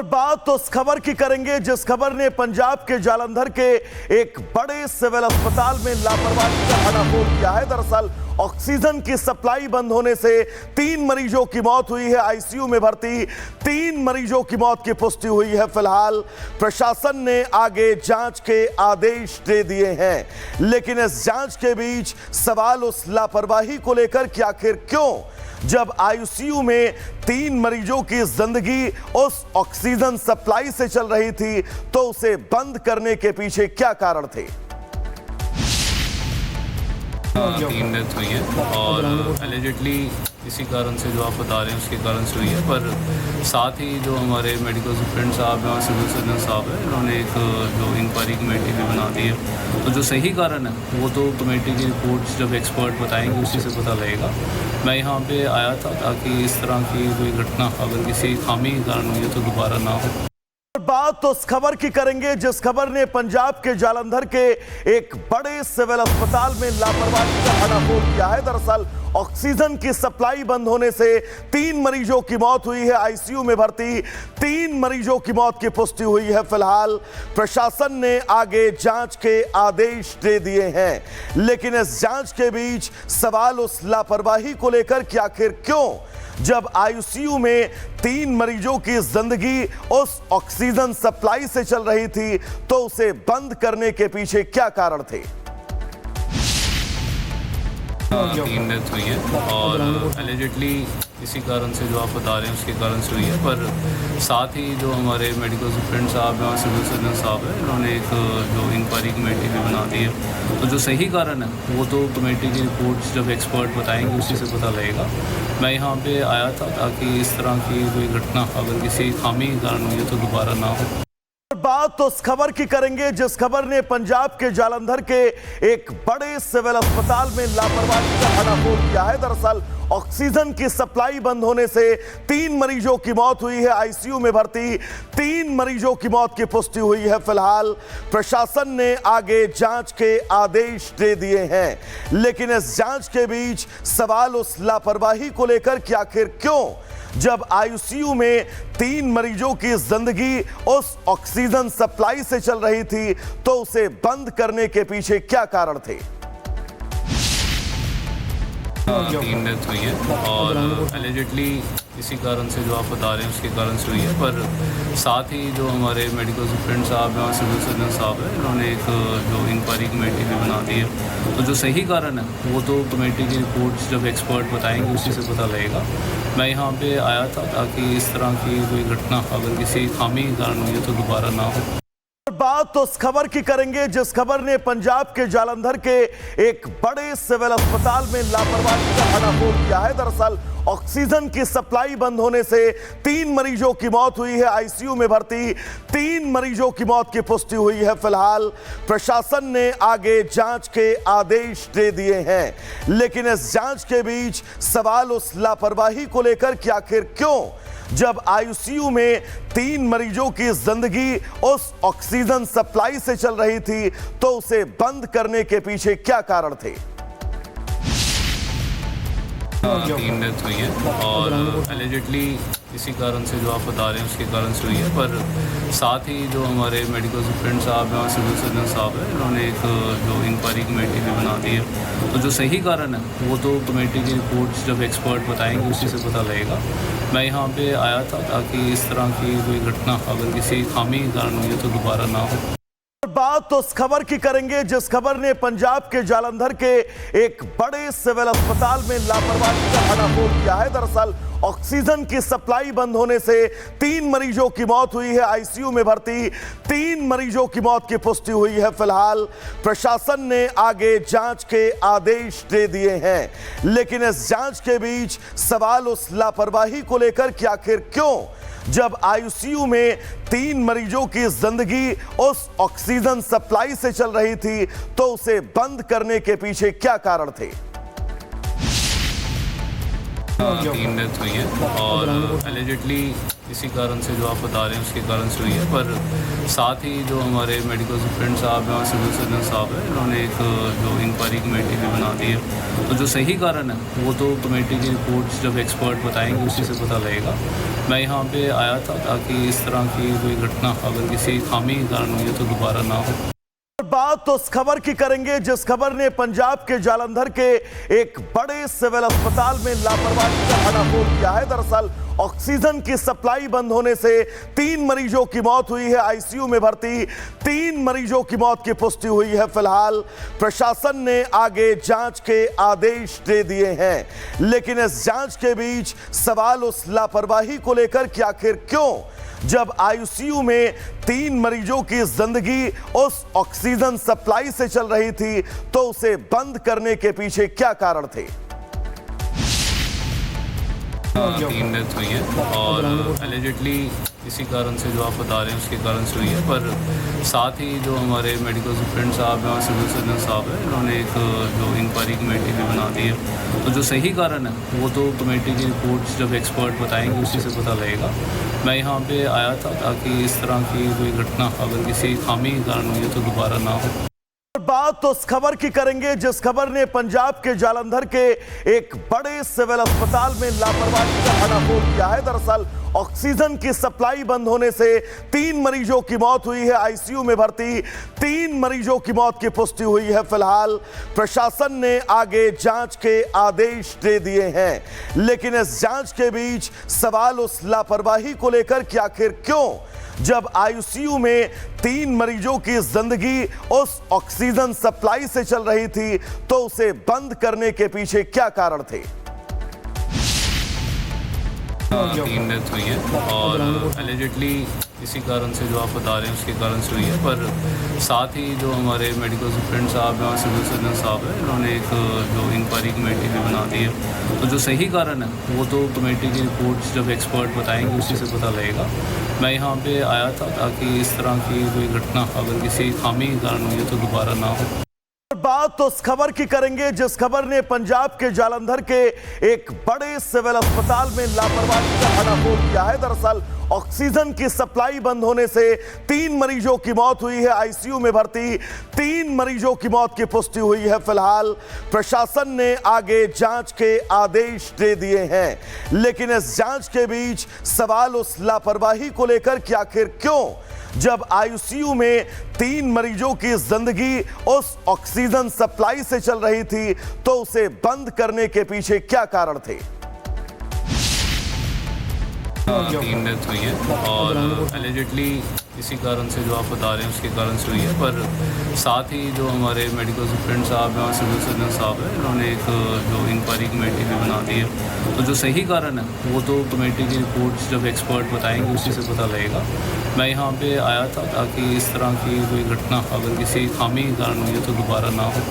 बात तो उस खबर की करेंगे जिस खबर ने पंजाब के जालंधर के एक बड़े सिविल अस्पताल में लापरवाही का हड़ाफोड़ किया है। दरअसल ऑक्सीजन की सप्लाई बंद होने से 3 मरीजों की मौत हुई है। आईसीयू में भर्ती 3 मरीजों की मौत की पुष्टि हुई है। फिलहाल प्रशासन ने आगे जांच के आदेश दे दिए हैं, लेकिन इस जांच के बीच सवाल उस लापरवाही को लेकर कि आखिर क्यों जब आईसीयू में 3 मरीजों की जिंदगी उस ऑक्सीजन सप्लाई से चल रही थी तो उसे बंद करने के पीछे क्या कारण थे। 3 डेथ हुई है और एलिजिडली इसी कारण से जो आप बता रहे हैं उसके कारण से हुई है। पर साथ ही जो हमारे मेडिकल सुप्रिटेंडेंट साहब हैं और सिविल सर्जन साहब हैं, इन्होंने एक जो इंक्वायरी कमेटी भी बना दी है। तो जो सही कारण है वो तो कमेटी की रिपोर्ट्स जब एक्सपर्ट बताएंगे उसी से पता लगेगा। मैं यहाँ पे आया था ताकि इस तरह की कोई घटना अगर किसी खामी के कारण हुई है तो दोबारा ना हो। बात तो उस खबर की करेंगे जिस खबर ने पंजाब के जालंधर के एक बड़े सिविल अस्पताल में लापरवाही का हड़ाफोड़ किया है। दरअसल ऑक्सीजन की सप्लाई बंद होने से 3 मरीजों की मौत हुई है। आईसीयू में भर्ती 3 मरीजों की मौत की पुष्टि हुई है। फिलहाल प्रशासन ने आगे जांच के आदेश दे दिए हैं, लेकिन इस जांच के बीच सवाल उस लापरवाही को लेकर कि आखिर क्यों जब आईसीयू में 3 मरीजों की जिंदगी उस ऑक्सीजन सप्लाई से चल रही थी तो उसे बंद करने के पीछे क्या कारण थे। 3 डेथ हुई है और एलिजिडली इसी कारण से जो आप बता रहे हैं उसके कारण से हुई है। पर साथ ही जो हमारे मेडिकल सुप्रिटेंडेंट साहब हैं और सिविल सर्जन साहब हैं, इन्होंने एक जो इंक्वायरी कमेटी भी बना दी है। तो जो सही कारण है वो तो कमेटी की रिपोर्ट्स जब एक्सपर्ट बताएंगे उसी से पता लगेगा। मैं यहाँ पे आया था ताकि इस तरह की कोई घटना अगर किसी खामी के कारण हुई है तो दोबारा ना हो। बात तो उस खबर की करेंगे जिस खबर ने पंजाब के जालंधर के एक बड़े सिविल अस्पताल में लापरवाही का हड़ाफोड़ किया है। दरअसल ऑक्सीजन की सप्लाई बंद होने से 3 मरीजों की मौत हुई है। आईसीयू में भर्ती 3 मरीजों की मौत की पुष्टि हुई है। फिलहाल प्रशासन ने आगे जांच के आदेश दे दिए हैं, लेकिन इस जांच के बीच सवाल उस लापरवाही को लेकर कि आखिर क्यों जब आईसीयू में 3 मरीजों की जिंदगी उस ऑक्सीजन सप्लाई से चल रही थी तो उसे बंद करने के पीछे क्या कारण थे। 3 डेथ हुई है और एलिजिडली इसी कारण से जो आप बता रहे हैं उसके कारण से हुई है। पर साथ ही जो हमारे मेडिकल सुप्रिटेंडेंट साहब हैं और सिविल सर्जन साहब हैं, इन्होंने एक जो इंक्वायरी कमेटी भी बना दी है। तो जो सही कारण है वो तो कमेटी की रिपोर्ट्स जब एक्सपर्ट बताएंगे उसी से पता लगेगा। मैं यहाँ पे आया था ताकि इस तरह की कोई घटना अगर किसी खामी के कारण हुई है तो दोबारा ना हो। बात तो उस खबर की करेंगे जिस खबर ने पंजाब के जालंधर के एक बड़े सिविल अस्पताल में लापरवाही का हड़ाफोड़ किया है। दरअसल ऑक्सीजन की सप्लाई बंद होने से 3 मरीजों की मौत हुई है। आईसीयू में भर्ती 3 मरीजों की मौत की पुष्टि हुई है। फिलहाल प्रशासन ने आगे जांच के आदेश दे दिए हैं, लेकिन इस जांच के बीच सवाल उस लापरवाही को लेकर कि आखिर क्यों जब आईसीयू में 3 मरीजों की जिंदगी उस ऑक्सीजन सप्लाई से चल रही थी तो उसे बंद करने के पीछे क्या कारण थे। 3 डेथ हुई है और एलिजिडली इसी कारण से जो आप बता रहे हैं उसके कारण से हुई है। पर साथ ही जो हमारे मेडिकल सुप्रिटेंडेंट साहब हैं और सिविल सर्जन साहब हैं, इन्होंने एक जो इंक्वायरी कमेटी भी बना दी है। तो जो सही कारण है वो तो कमेटी की रिपोर्ट्स जब एक्सपर्ट बताएंगे उसी से पता लगेगा। मैं यहाँ पे आया था ताकि इस तरह की कोई घटना अगर किसी खामी के कारण हुई है तो दोबारा ना हो। बात तो उस खबर की करेंगे जिस खबर ने पंजाब के जालंधर के एक बड़े सिविल अस्पताल में लापरवाही का हड़ाफोड़ किया है। दरअसल ऑक्सीजन की सप्लाई बंद होने से 3 मरीजों की मौत हुई है। आईसीयू में भर्ती 3 मरीजों की मौत की पुष्टि हुई है। फिलहाल प्रशासन ने आगे जांच के आदेश दे दिए हैं, लेकिन इस जांच के बीच सवाल उस लापरवाही को लेकर कि आखिर क्यों जब आईसीयू में 3 मरीजों की जिंदगी उस ऑक्सीजन सप्लाई से चल रही थी तो उसे बंद करने के पीछे क्या कारण थे। 3 डेथ हुई है और एलिजिडली इसी कारण से जो आप बता रहे हैं उसके कारण से हुई है। पर साथ ही जो हमारे मेडिकल सुप्रिटेंडेंट साहब हैं और सिविल सर्जन साहब हैं, इन्होंने एक जो इंक्वायरी कमेटी भी बना दी है। तो जो सही कारण है वो तो कमेटी की रिपोर्ट्स जब एक्सपर्ट बताएंगे उसी से पता लगेगा। मैं यहाँ पे आया था ताकि इस तरह की कोई घटना अगर किसी खामी के कारण हुई है तो दोबारा ना हो। बात तो उस खबर की करेंगे जिस खबर ने पंजाब के जालंधर के एक बड़े सिविल अस्पताल में लापरवाही का हड़ाफोड़ किया है। दरअसल ऑक्सीजन की सप्लाई बंद होने से 3 मरीजों की मौत हुई है। आईसीयू में भर्ती 3 मरीजों की मौत की पुष्टि हुई है। फिलहाल प्रशासन ने आगे जांच के आदेश दे दिए हैं, लेकिन इस जांच के बीच सवाल उस लापरवाही को लेकर कि आखिर क्यों जब आईसीयू में 3 मरीजों की जिंदगी उस ऑक्सीजन सप्लाई से चल रही थी तो उसे बंद करने के पीछे क्या कारण थे। 3 डेथ हुई है और एलिजिडली इसी कारण से जो आप बता रहे हैं उसके कारण से हुई है, पर साथ ही जो हमारे मेडिकल सुप्रिटेंडेंट साहब हैं और सिविल सर्जन साहब हैं, इन्होंने एक जो इंक्वायरी कमेटी भी बना दी है। तो जो सही कारण है वो तो कमेटी की रिपोर्ट्स जब एक्सपर्ट बताएंगे उसी से पता लगेगा। मैं यहाँ पे आया था ताकि इस तरह की कोई घटना अगर किसी खामी के कारण हुई है तो दोबारा ना हो। बात तो उस खबर की करेंगे जिस खबर ने पंजाब के जालंधर के एक बड़े सिविल अस्पताल में लापरवाही का हड़ाफोड़ किया है। दरअसल ऑक्सीजन की सप्लाई बंद होने से 3 मरीजों की मौत हुई है। आईसीयू में भर्ती 3 मरीजों की मौत की पुष्टि हुई है। फिलहाल प्रशासन ने आगे जांच के आदेश दे दिए हैं, लेकिन इस जांच के बीच सवाल उस लापरवाही को लेकर कि आखिर क्यों जब आईसीयू में 3 मरीजों की जिंदगी उस ऑक्सीजन सप्लाई से चल रही थी तो उसे बंद करने के पीछे क्या कारण थे। 3 डेथ हुई है और एलिजिडली इसी कारण से जो आप बता रहे हैं उसके कारण से हुई है, पर साथ ही जो हमारे मेडिकल सुप्रिटेंडेंट साहब हैं और सिविल सर्जन साहब हैं, इन्होंने एक जो इंक्वायरी कमेटी भी बना दी है। तो जो सही कारण है वो तो कमेटी की रिपोर्ट्स जब एक्सपर्ट बताएंगे उसी से पता लगेगा। मैं यहाँ पे आया था ताकि इस तरह की कोई घटना अगर किसी खामी के कारण हुई है तो दोबारा ना हो। बात तो उस खबर की करेंगे जिस खबर ने पंजाब के जालंधर के एक बड़े सिविल अस्पताल में लापरवाही का हड़ाफोड़ किया है। दरअसल ऑक्सीजन की सप्लाई बंद होने से 3 मरीजों की मौत हुई है। आईसीयू में भर्ती 3 मरीजों की मौत की पुष्टि हुई है। फिलहाल प्रशासन ने आगे जांच के आदेश दे दिए हैं, लेकिन इस जांच के बीच सवाल उस लापरवाही को लेकर कि आखिर क्यों जब आईसीयू में 3 मरीजों की जिंदगी उस ऑक्सीजन सप्लाई से चल रही थी तो उसे बंद करने के पीछे क्या कारण थे। 3 डेथ हुई है और एलिजिडली इसी कारण से जो आप बता रहे हैं उसके कारण से हुई है, पर साथ ही जो हमारे मेडिकल सुप्रिटेंडेंट साहब हैं और सिविल सर्जन साहब हैं, इन्होंने एक जो इंक्वायरी कमेटी भी बना दी है। तो जो सही कारण है वो तो कमेटी की रिपोर्ट्स जब एक्सपर्ट बताएंगे उसी से पता लगेगा। मैं यहाँ पे आया था ताकि इस तरह की कोई घटना अगर किसी खामी के कारण हुई है तो दोबारा ना हो।